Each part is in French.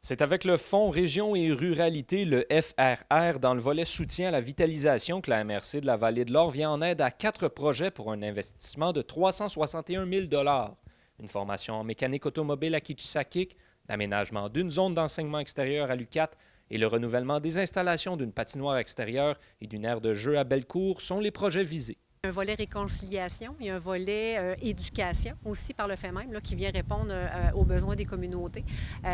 C'est avec le Fonds Région et Ruralité, le FRR, dans le volet soutien à la vitalisation que la MRC de la Vallée de l'Or vient en aide à 4 projets pour un investissement de 361 000 Une formation en mécanique automobile à Kitchissakik, l'aménagement d'une zone d'enseignement extérieur à l'UQAT et le renouvellement des installations d'une patinoire extérieure et d'une aire de jeu à Bellecour sont les projets visés. Un volet réconciliation, il y a un volet éducation aussi par le fait même là, qui vient répondre aux besoins des communautés.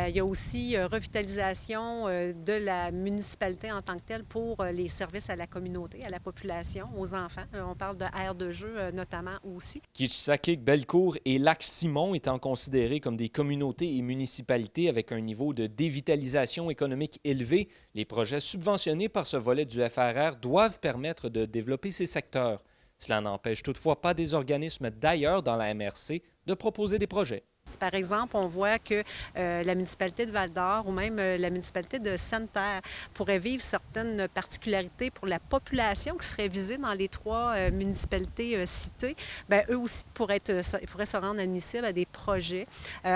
Il y a aussi revitalisation de la municipalité en tant que telle pour les services à la communauté, à la population, aux enfants. On parle de aires de jeu notamment aussi. Kitchissakik, Bellecour et Lac-Simon étant considérés comme des communautés et municipalités avec un niveau de dévitalisation économique élevé, les projets subventionnés par ce volet du FRR doivent permettre de développer ces secteurs. Cela n'empêche toutefois pas des organismes d'ailleurs dans la MRC de proposer des projets. Par exemple, on voit que la municipalité de Val-d'Or ou même la municipalité de Sainte-Terre pourrait vivre certaines particularités pour la population qui serait visée dans les 3 municipalités citées. Bien, eux aussi pourraient se rendre admissibles à des projets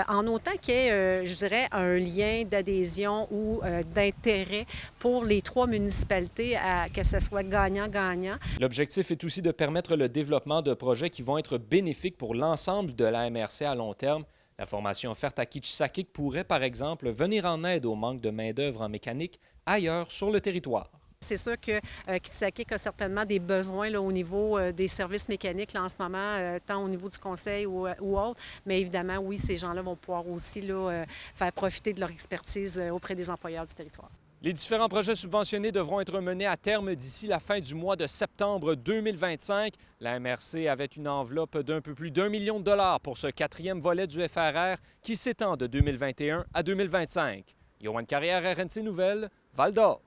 en autant qu'il y ait, je dirais, un lien d'adhésion ou d'intérêt pour les 3 municipalités, que ce soit gagnant-gagnant. L'objectif est aussi de permettre le développement de projets qui vont être bénéfiques pour l'ensemble de la MRC à long terme. La formation offerte à Kitchissakik pourrait, par exemple, venir en aide au manque de main-d'œuvre en mécanique ailleurs sur le territoire. C'est sûr que Kitchissakik a certainement des besoins là, au niveau des services mécaniques là, en ce moment, tant au niveau du conseil ou autre. Mais évidemment, oui, ces gens-là vont pouvoir aussi là, faire profiter de leur expertise auprès des employeurs du territoire. Les différents projets subventionnés devront être menés à terme d'ici la fin du mois de septembre 2025. La MRC avait une enveloppe d'un peu plus d'1 million de dollars pour ce 4e volet du FRR qui s'étend de 2021 à 2025. Yoann Carrière, RNC Nouvelles, Val-d'Or.